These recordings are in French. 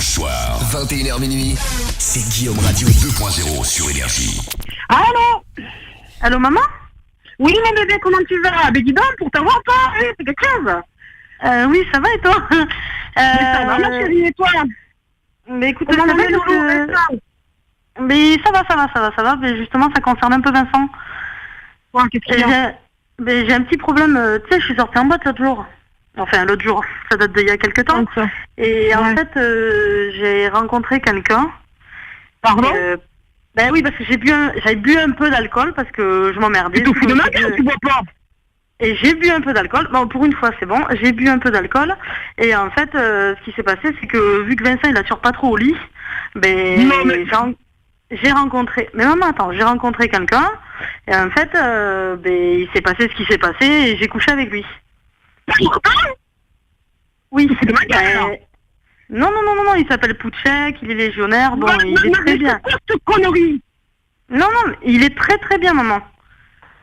soir, 21h minuit, c'est Guillaume Radio 2.0 sur Énergie. Allô? Allô, maman? Oui, mon bébé, comment tu vas? Ben dis donc, pour t'avoir pas, c'est quelque chose. Oui, ça va et toi? Ça va, ma chérie, et toi? Mais écoute, Comment ça va, Loulou, Vincent? Mais ça va. Mais justement, ça concerne un peu Vincent. Ouais, qu'est-ce qu'il y a? J'ai un petit problème. Tu sais, je suis sortie en boîte l'autre jour. Enfin, l'autre jour, ça date d'il y a quelques temps. Ça. Et en fait, j'ai rencontré quelqu'un. Pardon? Ben oui, parce que j'avais bu un peu d'alcool parce que je m'emmerdais. Tu te fous de ma gueule, tu bois pas? Et j'ai bu un peu d'alcool. Bon, pour une fois, c'est bon. J'ai bu un peu d'alcool. Et en fait, ce qui s'est passé, c'est que vu que Vincent, il assure pas trop au lit, ben, non, mais... j'ai rencontré... Mais maman, attends, j'ai rencontré quelqu'un. Et en fait, ben, il s'est passé ce qui s'est passé et j'ai couché avec lui. Oui. C'est de ma gueule, non, il s'appelle Pouchek, il est légionnaire, bon, il est très bien. C'est quoi cette connerie? Non, il est très très bien, maman.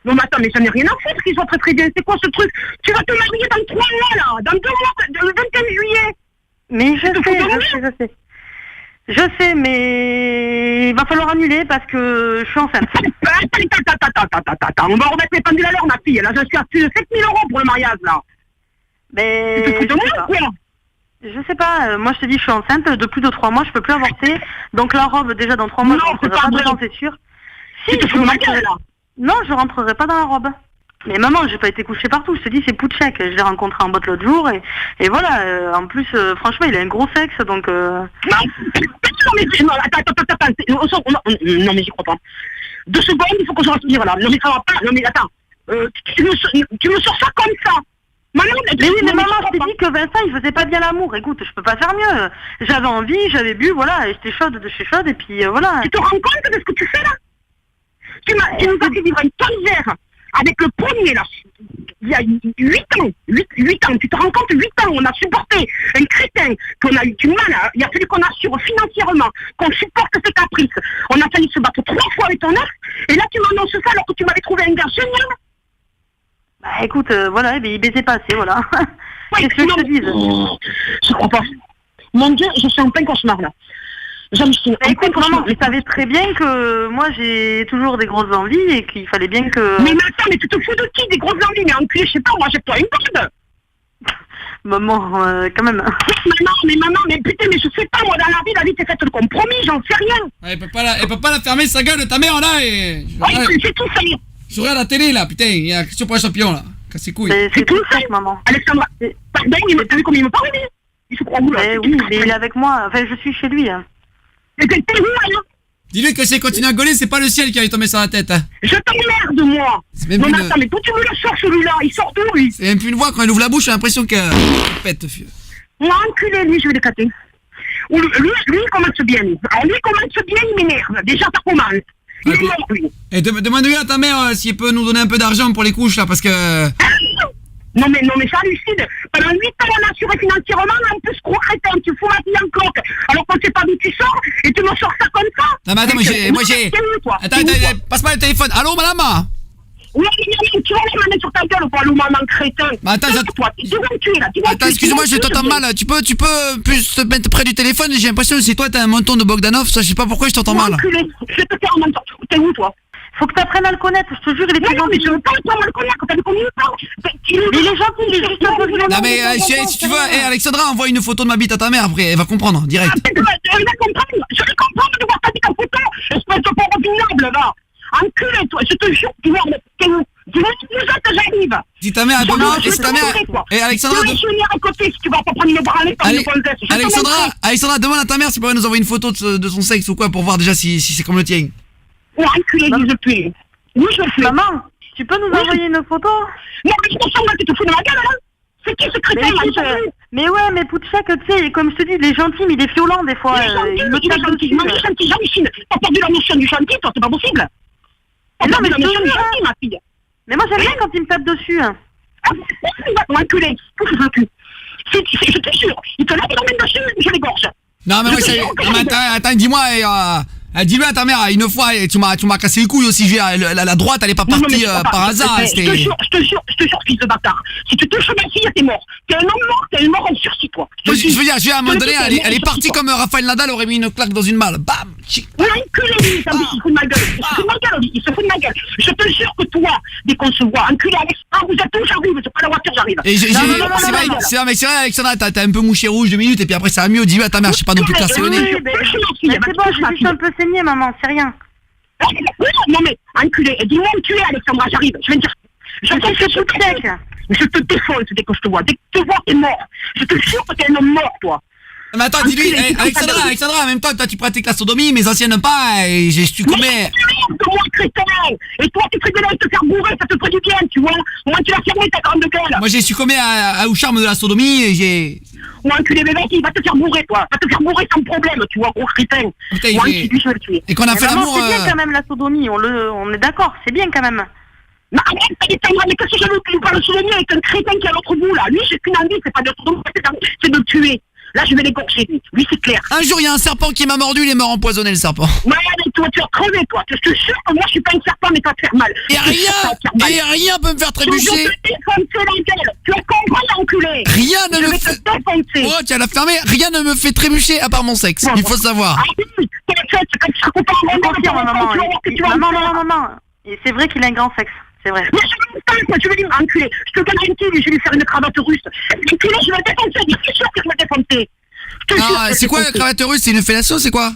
Non, mais attends, mais j'en ai rien à foutre qu'ils soient très très bien. C'est quoi ce truc? Tu vas te marier dans 3 mois, là, dans 2 mois, le 21 juillet. Mais je sais, mais il va falloir annuler parce que je suis enceinte. Attends, on va remettre les pendules à l'heure, ma fille. Là, je suis à plus de 7 000 € pour le mariage, là. Mais... Tu te fous de moi, quoi? Je sais pas, moi je te dis, je suis enceinte de plus de 3 mois, je peux plus avorter. Donc la robe, déjà dans 3 mois, je rentrerai pas dedans, c'est sûr. Si, tu te fous de ma gueule, là. Non, je rentrerai pas dans la robe. Mais maman, j'ai pas été couchée partout, je te dis, c'est Pouchek. Je l'ai rencontré en boîte l'autre jour et voilà, en plus, franchement, il a un gros sexe, donc... Non, mais non, attends, non, mais j'y crois pas. 2 secondes, il faut que je respire, là. Non, mais ça va pas, non, mais attends. Tu me sors ça comme ça. Maman, mais oui, mais maman, je t'ai dit que Vincent, il faisait pas bien l'amour. Écoute, je peux pas faire mieux. J'avais envie, j'avais bu, voilà, et j'étais chaude de chez chaude, et puis voilà. Tu te rends compte de ce que tu fais, là? Tu nous as fait vivre une calvaire avec le premier, là, il y a 8 ans. 8 ans, tu te rends compte, 8 ans, on a supporté un crétin, qu'on a eu du mal, il a fallu qu'on assure financièrement, qu'on supporte ses caprices. On a failli se battre 3 fois avec ton ex, et là tu m'annonces ça alors que tu m'avais trouvé un gars génial. Bah écoute, voilà, il baisait pas assez, voilà. Ouais, qu'est-ce que je te dise? Je crois pas. Mon Dieu, je suis en plein cauchemar, là. Écoute, maman, tu savais très bien que moi j'ai toujours des grosses envies et qu'il fallait bien que... Mais attends, mais tu te fous de qui des grosses envies? Mais enculé, je sais pas, moi j'ai pas une corde. Maman, quand même. Maman, mais putain, mais je sais pas, moi dans la vie t'es faite de compromis, j'en sais rien. Ouais, elle peut pas la fermer sa gueule, ta mère là et... Ouais, c'est tout ça. Je regarde la télé là, putain, il y a question pour les champions là. Casse les couilles. C'est tout ça, maman. Alexandra, pardon, il m'a vu comme il me parle, il se croit où là? Oui, mais il est avec moi, enfin je suis chez lui. Mais t'es où là? Dis-lui que si elle continue à gauler, c'est pas le ciel qui va lui tomber sur la tête. Hein. Je t'emmerde, moi. Non, mais attends, mais toi tu me le sors celui-là, il sort d'où lui? C'est même plus une voix, quand il ouvre la bouche, j'ai l'impression qu'elle pète, vieux. Moi, enculé, lui, je vais l'éclater. Lui, il commence bien. Alors lui, il commence bien, il m'énerve. Déjà, ça commence. Il est mort, lui. Et demande-lui à ta mère si elle peut nous donner un peu d'argent pour les couches, là, parce que... Non mais ça hallucine. Pendant 8 ans on a assuré financièrement, en plus gros crétin, tu fous ma vie en cloque. Alors qu'on sait pas d'où tu sors, et tu me sors ça comme ça. Non mais attends, moi j'ai... Attends, passe-moi le téléphone. Allô madame? Oui, tu vas aller m'amener sur ta gueule, quoi, le maman crétin. Bah attends, attends, excuse-moi, je t'entends mal. Tu peux plus te mettre près du téléphone, j'ai l'impression que c'est toi, t'as un menton de Bogdanov, ça je sais pas pourquoi je t'entends mal. Enculé, je vais te faire un menton. T'es où toi? Faut que t'apprennes à le connaître, je te jure, il est très gentil. Non, mais je veux pas le connaître, t'as vu comment il parle? Mais il est gentil, il est juste un peu violent. Non mais si tu veux, Alexandra, envoie une photo de ma bite à ta mère, après elle va comprendre, direct. Je vais comprendre de voir ta bite en photo, espèce de pauvre minable, là. Enculé, toi, je te jure, tu vois, t'es où? Dis-moi que j'arrive. Dis ta mère, et ta mère, et Alexandra... Je vais venir à côté si tu vas pas prendre une branlée par une gonzesse. Alexandra, demande à ta mère si elle pourrait nous envoyer une photo de son sexe ou quoi, pour voir déjà si c'est comme le tien. Ouais, enculé, dis je pue. Oui, je pue. Maman, tu peux nous envoyer une photo? Non, mais je te sens, tu te fous de ma gueule, là. C'est qui ce crétin, là? Mais ouais, mais Pouchek, tu sais, comme je te dis, il est gentil, mais il est violent des fois. Il est gentil, non, mais gentil, j'hallucine. T'as perdu la notion du gentil, toi, c'est pas possible. Non, mais la notion du gentil, ma fille. Mais moi, j'aime bien quand il me tape dessus. Ah, c'est pas enculé. Qu'est-ce que je veux? Je te jure, il te lève, il l'emmène dessus, je l'égorge. Non, mais moi, attends, dis-moi, Dis-le à ta mère, une fois, tu m'as cassé les couilles aussi. La droite, elle est pas partie par hasard. Je te jure, fils de bâtard. Si tu touches ma fille, t'es mort. T'es un homme mort, t'es un mort en sursis, toi. Je veux dire, à un moment donné, elle est partie comme Rafael Nadal aurait mis une claque dans une malle. Bam. Ouais, enculé, lui, il se fout de ma gueule. Il se fout de ma gueule. Je te jure que toi, dès qu'on se voit, enculé, Alex, vous êtes où j'arrive, c'est pas la voiture, j'arrive. C'est vrai, Alexandra, t'as un peu mouché rouge 2 minutes et puis après ça va mieux. Dis-le à ta mère, je sais pas non plus casser le nez. C'est bon, j'ai juste un peu saigné, maman, c'est rien. Non mais, enculé, dis-moi où tu es, Alexandra, j'arrive. Je vais te dire. Je te défonce dès que je te vois. Dès que tu te vois, t'es mort. Je te jure que t'es un homme mort, toi. Mais attends, dis-lui, Alexandra, en même temps, toi tu pratiques la sodomie, mes anciennes pas, et j'ai su combien. Mais moi, crétin. Et toi, tu fais de l'aide te faire bourrer, ça te ferait du bien, tu vois. Moi, tu l'as fermé ta grande gueule. Moi, j'ai su combien au charme de la sodomie, et j'ai... Moi, enculé, bébé, il va te faire bourrer, toi. Va te faire bourrer sans problème, tu vois, gros crétin. Moi, je vais le tuer. Et qu'on a fait l'amour... C'est bien quand même la sodomie, on est d'accord, c'est bien quand même. Mais arrête, Alexandra, mais qu'est-ce que je veux que tu me parles de sodomie avec un crétin qui est à l'autre bout, là. Lui, j'ai qu'une envie, c'est pas de sodomie, c'est de le tuer. Là, je vais l'écorcher, lui, c'est clair. Un jour, il y a un serpent qui m'a mordu, il est mort empoisonné, le serpent. Ouais, mais toi, tu vas crever, toi. Je te jure que moi, je suis pas un serpent, mais tu vas te faire mal. Et rien peut me faire trébucher. Je vais te défoncer la gueule. Tu as compris, enculé. Rien ne me fait... Je vais te défoncer. Oh, tu as la fermée. Rien ne me fait trébucher à part mon sexe. Il faut savoir. Ah oui, t'es fait, c'est comme ça qu'on parle en maman. Et c'est vrai qu'il a un grand sexe. C'est vrai. Mais je vais je vais lui enculer. Je te garantis, je vais lui faire une cravate russe. Enculé, je vais le défoncer. C'est sûr que je vais le défoncer. Ah, c'est quoi la cravate russe? C'est une fellation, c'est quoi?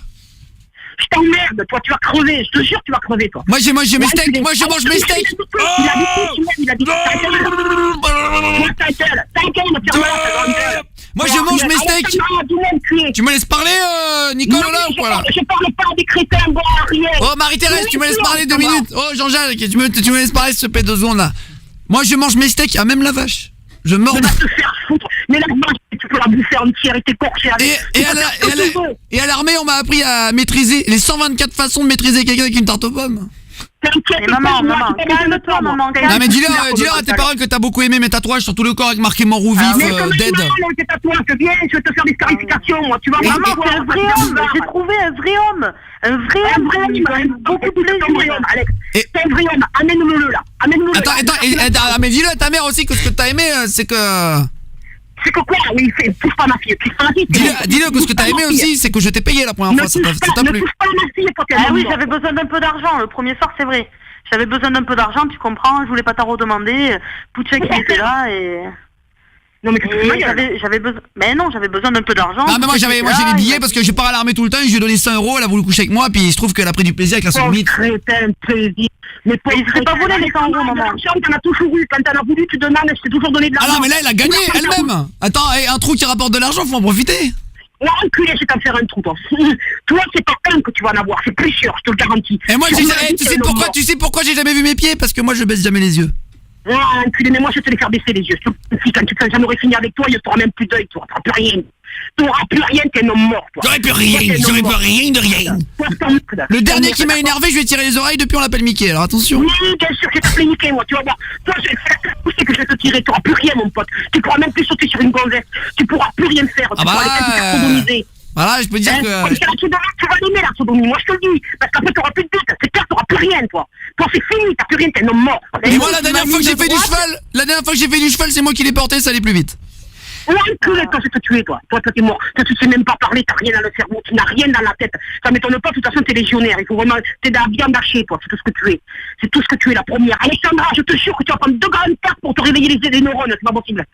Je t'emmerde, toi, tu vas crever. Je te jure, tu vas crever, toi. Moi, je mange mes steaks. Moi, je mange mes steaks. Il a dit ta gueule. Moi, je mange mes steaks. Tu me laisses parler, Nicolas, là, ou quoi, là? Je parle pas des crétins, bon, rien. Oh, Marie-Thérèse, tu me laisses parler 2 minutes. Oh, Jean-Jacques, tu me laisses parler ce peu de secondes, là. Moi, je mange mes steaks, même la vache. Je mords. Mais va te faire foutre. Mais la vache, tu peux la bouffer entière et t'écorcher avec. Et à l'armée, on m'a appris à maîtriser les 124 façons de maîtriser quelqu'un avec une tarte aux pommes. Maman, calme-toi, maman. Non mais dis-le à tes parents que t'as beaucoup aimé mes tatouages sur tout le corps avec marqué mort ou vif, dead. Tes tatouages, viens, je vais te faire des scarifications, moi, tu vas voir. Maman, c'est un vrai homme, j'ai trouvé un vrai homme. Un vrai homme, beaucoup de plaisir. Alex, c'est un vrai homme, amène-le là. Amène-le. Attends, mais dis-le à ta mère aussi que ce que t'as aimé, c'est que... C'est que quoi? Oui, touche pas ma fille, touche pas ma fille. Dis-le que ce que t'as aimé aussi, c'est que je t'ai payé la première fois, ça t'a plu. Ne touche pas ma fille, toi, ah oui, j'avais besoin d'un peu d'argent, le premier soir, c'est vrai. J'avais besoin d'un peu d'argent, tu comprends, je voulais pas t'en redemander. Pouchek il était là et... Non mais j'avais besoin... Mais non, j'avais besoin d'un peu d'argent. Ah mais moi j'ai des billets parce que je pars à l'armée tout le temps et je lui ai donné 100 €, elle a voulu coucher avec moi, puis il se trouve qu'elle a pris du plaisir avec la sodomie. Plaisir. Mais il serait pas volé les 100 €, maman. T'en as toujours eu, quand t'en as voulu, tu demandes, je t'ai toujours donné de l'argent. Ah non mais là elle a gagné elle-même. Attends, un trou qui rapporte de l'argent, faut en profiter. Ouais, enculé, je vais t'en faire un trou, toi. Toi, c'est pas un que tu vas en avoir, c'est plus sûr, je te le garantis. Et moi, tu sais pourquoi j'ai jamais vu mes pieds? Parce que moi, je baisse jamais les yeux. Ouais, enculé, mais moi, je vais te les faire baisser les yeux. Quand j'en aurais fini avec toi, il t'auras même plus d'œil, tu n'auras plus rien. T'auras plus rien, t'es un homme mort, toi. J'aurais plus rien de rien. Le dernier qui m'a énervé, je lui ai tiré les oreilles, depuis on l'appelle Mickey, alors attention. Oui, bien sûr, je vais t'appeler Mickey, moi, tu vas voir. Toi, je vais te faire pousser que je vais te tirer, t'auras plus rien, mon pote. Tu pourras même plus sauter sur une gonzesse, tu pourras plus rien faire, tu pourras aller te sodomiser. Voilà, je peux dire que... Tu vas l'aimer, la sodomie, moi je te le dis. Parce qu'après t'auras plus de but, c'est clair, t'auras plus rien, toi. Toi c'est fini, t'as plus rien, t'es un homme mort. Et moi la dernière fois que j'ai fait du cheval, c'est moi qui l'ai porté, ça allait plus vite. Ouais, enculé, toi, je vais te tuer, toi. Toi, t'es mort. Toi, tu sais même pas parler, t'as rien dans le cerveau, tu n'as rien dans la tête. Ça m'étonne pas, de toute façon, t'es légionnaire. Il faut vraiment, t'es de la viande hachée, toi. C'est tout ce que tu es. C'est tout ce que tu es, la première. Alexandra, je te jure que tu vas prendre 2 grandes cartes pour te réveiller les neurones. C'est pas possible.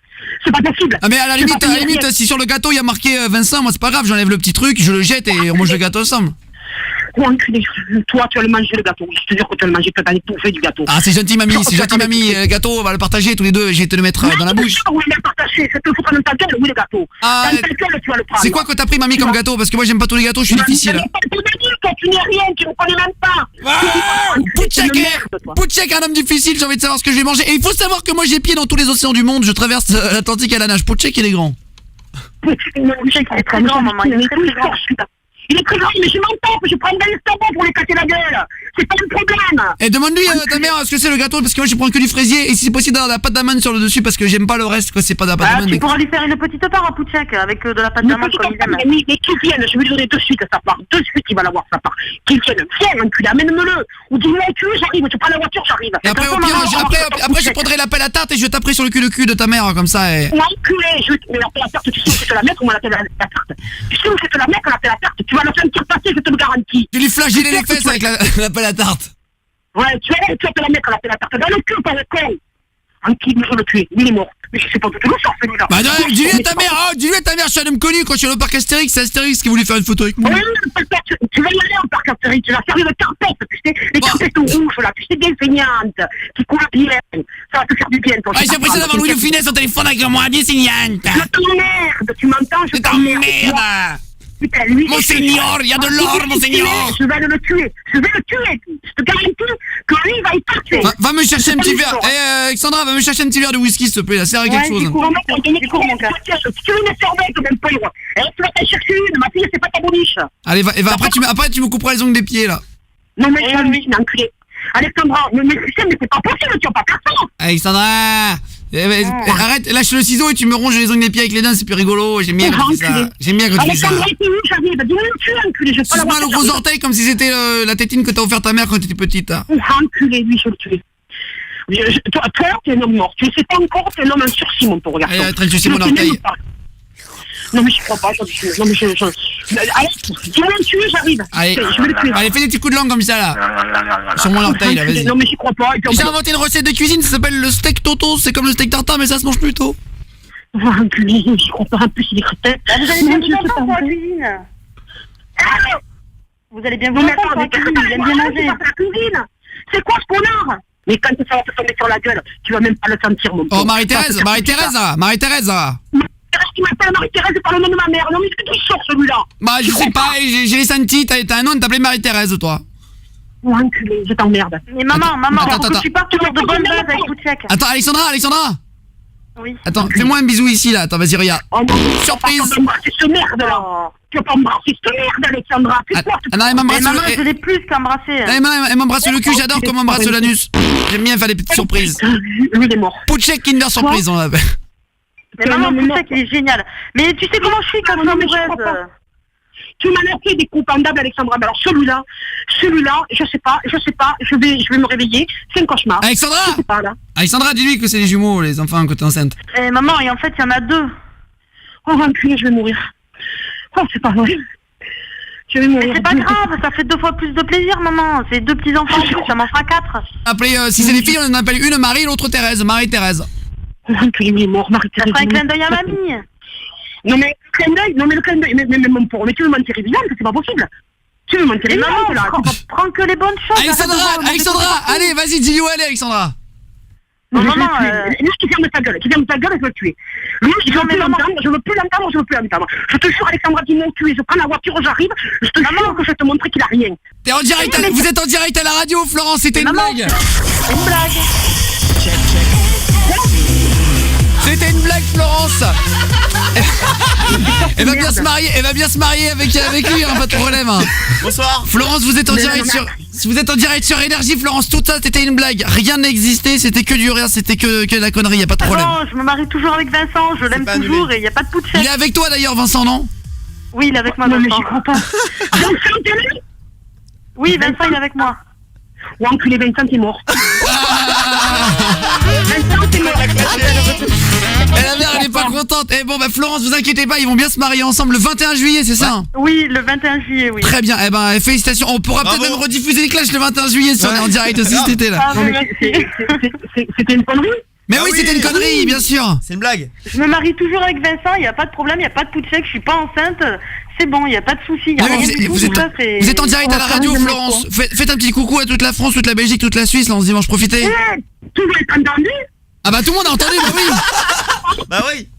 C'est pas possible. Ah, mais à la limite, si sur le gâteau, il y a marqué Vincent, moi, c'est pas grave, j'enlève le petit truc, je le jette et on mange le gâteau ensemble. Oh, enculé, toi, tu vas le manger, le gâteau. Je te jure que tu vas le manger, tu vas tout fait du gâteau. Ah, c'est gentil, mamie, le gâteau, on va le partager tous les deux, je vais te le mettre dans la bouche. Oui, il est partagé, c'est te foutre dans ta gueule, oui, le gâteau. Ah, dans ta gueule, tu vas le prendre. C'est quoi que t'as pris, mamie, comme gâteau? Parce que moi, j'aime pas tous les gâteaux, je suis difficile. Tu n'es rien, tu ne connais même pas. Pouchek, un homme difficile, j'ai envie de savoir ce que je vais manger. Et il faut savoir que moi, j'ai pied dans tous les océans du monde, je traverse l'Atlantique à la nage. Pouchek, il est grand. Pouchek, il est très grand, maman, il est très grand. Il est très gentil, mais je m'en tape, je prends des tabons pour les casser la gueule. C'est pas un problème. Et demande-lui ta mère ce que c'est le gâteau, parce que moi je prends que du fraisier, et si c'est possible d'avoir de la pâte d'amande sur le dessus, parce que j'aime pas le reste, quoi, c'est pas de la pâte d'amande. Tu pourras lui faire une petite part à Pouchek avec de la pâte d'amande comme il aime. Oui, mais qu'il vienne, je vais lui donner de suite sa part. De suite, il va l'avoir sa part. Qu'il vienne, viens, enculé, amène-me-le. Ou dis-moi où tu veux, j'arrive, tu prends la voiture, j'arrive. Et après, au pire, après je prendrai l'appel à tarte et je taperai sur le cul de ta mère, comme ça. Et... Enculé, mais l'appel à tarte, tu sais où c'est que la mettre ou moi l'appel à tarte. Tu sais où c'est que la mettre, l'appel à tarte. Tu vas le sentir passer, je te le garantis. Tu lui flageller les fesses avec l'appel à tarte. Ouais, tu vas te la mettre, l'appel à tarte. Dans le cul, par le col. Enculé, je le tuer, il est mort. Mais je sais pas tout le sort, celui-là. Bah non, dis-lui à ta mère, je suis un homme connu quand je suis allé au parc Astérix, c'est Astérix qui voulait faire une photo avec moi. Oui, tu vas y aller au parc Astérix, tu vas servir de carpette, tu sais, les carpettes rouges, là, tu sais, bien feignantes, qui coulent bien. Ça va te faire du bien, toi. J'ai l'impression d'avoir Louis de Funès au téléphone avec moi, bien feignante. Je t'emmerde, tu m'entends, je t'emmerde. Putain, lui, Monseigneur, il y a de l'or, Monseigneur. Je vais le tuer, je te garantis que lui, il va y partir. Va me chercher un petit verre. Alexandra, va me chercher un petit verre de whisky, s'il te plaît, ça sert à quelque chose. Tu veux une sorbette, même pas, tu vas t'en chercher une, ma fille, c'est pas ta boniche. Allez, va, après tu me couperas les ongles des pieds, là. Non, mais lui, il est enculé. Alexandra, mais c'est pas possible, tu vas pas faire ça. Alexandra, arrête, lâche le ciseau et tu me ronges les ongles des pieds avec les dents, c'est plus rigolo. J'aime bien quand tu fais ça. J'aime bien quand tu fais ça. Alexandra, t'es où, j'arrive? Dis-moi où tu es, enculé, je vais pas la voir. Suce-moi le gros orteil comme si c'était la tétine que t'as offert ta mère quand t'étais petite. Enculé, lui, je le tue. Toi, t'es un homme mort. Tu sais pas encore, t'es un homme en sursis, mon pauvre garçon. Allez, traîne sucer mon orteil. Non, mais je crois pas, non, mais allez, dis-moi où tu es, j'arrive. Allez, je vais le tuer. Allez, fais des petits coups de langue comme ça, là. Sur mon orteil, là, vas-y. Non, mais j'y crois pas. J'ai inventé une recette de cuisine, ça s'appelle le steak toto. C'est comme le steak tartare, mais ça se mange plus tôt. Enculé, j'y crois pas. En plus, il est crétin. Vous allez bien vous entendre pour la cuisine. Vous allez bien vous entendre pour la cuisine, il aime bien manger. C'est quoi ce connard? Mais quand ça va te tomber sur la gueule, tu vas même pas le sentir, mon pauvre. Oh, Marie-Thérèse. Qui m'appelle Marie-Thérèse par le nom de ma mère. Non, mais c'est d'où il sort, celui-là? Bah, je sais pas, j'ai les senti, t'as un nom, t'appelais Marie-Thérèse, toi. Oh, enculé, je t'emmerde. Mais maman, faut que tu partes sur de bonnes bases avec Pouchek. Attends, Alexandra. Oui. Attends, fais-moi un bisou ici, là. Attends, vas-y, regarde. Oh non, surprise. Tu vas pas embrasser ce merde, là. Tu vas pas embrasser ce merde, Alexandra. Non, elle m'embrasse. Maman, je l'ai plus qu'embrasser. Elle m'embrasse le cul, j'adore comment embrasse l'anus. J'aime bien faire des petites surprises. Lui, il est mort. Pouchek Kinder Surprise, on l'appelle. Mais maman, Pouchek, il est génial. Mais tu sais comment je suis quand je suis amoureuse. Tu m'as fait des coups pendables, Alexandra. Mais alors celui-là, je sais pas, je vais me réveiller. C'est un cauchemar. Alexandra, je sais pas, là. Alexandra, dis-lui que c'est les jumeaux, les enfants, quand t'es enceinte. Maman, et en fait, il y en a 2. Oh, enculé, je vais mourir. Oh, c'est pas vrai. Je vais mourir. Mais c'est pas grave, ça fait 2 fois plus de plaisir, maman. C'est 2 petits enfants, ça m'en fera 4. Appelez, si c'est des filles, on en appelle une Marie, l'autre Thérèse. Marie-Thérèse. Oh, enculé, il est mort, Marie-Thérèse. Ça fera un clin d'œil à mamie. Non, mais le clin d'œil, mais mon pauvre, mais tu veux mentir évidemment que c'est pas possible. Tu veux mentir évidemment, là. Prends que les bonnes choses. Alexandra, allez, vas-y, dis-lui où aller, Alexandra. Non, maman, lui, qui ferme ta gueule, je vais le tuer. Lui, je veux plus l'entendre. Je te jure, Alexandra, dis-moi où tu es, je prends la voiture, j'arrive, je te jure que je vais te montrer qu'il a rien. T'es en direct, vous êtes en direct à la radio, Florence, c'était une blague. C'est une blague. C'était une blague, Florence. Elle va bien se marier avec lui, hein, pas de problème. Hein. Bonsoir. Florence, vous êtes en direct sur Énergie, Florence. Tout ça, c'était une blague. Rien n'existait, c'était que du rire, c'était que la connerie, y a pas de problème. Non, je me marie toujours avec Vincent, je l'aime toujours et y a pas de Pouchek. Il est avec toi d'ailleurs, Vincent, non? Oui, il est avec moi, non, Vincent. Mais j'y crois pas. Oui, Vincent, il est avec moi. Ou enculé, Vincent est mort. Vincent est mort. La mère, elle est pas contente. Eh bon, bah Florence, vous inquiétez pas, ils vont bien se marier ensemble le 21 juillet, c'est ça? Oui, le 21 juillet, oui. Très bien, eh ben félicitations. On pourra peut-être même rediffuser les clashs le 21 juillet si on est en direct aussi cet été là. C'était une connerie? Mais oui, c'était une connerie, bien sûr. C'est une blague. Je me marie toujours avec Vincent, y a pas de problème, y a pas de Pouchek, je suis pas enceinte. C'est bon, y a pas de souci. Vous êtes en direct à la radio, Florence. Faites un petit coucou à toute la France, toute la Belgique, toute la Suisse, là, on se dimanche, profitez. Tout le monde est entendu? Ah bah tout le monde a entendu, bah oui. Bah oui.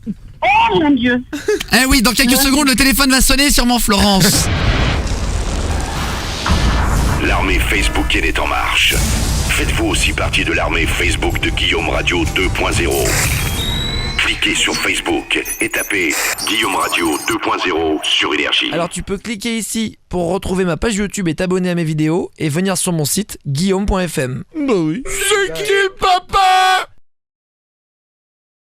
Oh mon Dieu. Eh oui, dans quelques secondes, le téléphone va sonner, sûrement Florence. L'armée Facebook est en marche. Faites-vous aussi partie de l'armée Facebook de Guillaume Radio 2.0. cliquez sur Facebook et tapez Guillaume Radio 2.0 sur Énergie. Alors tu peux cliquer ici pour retrouver ma page YouTube et t'abonner à mes vidéos et venir sur mon site guillaume.fm. Bah oui. C'est qui le papa?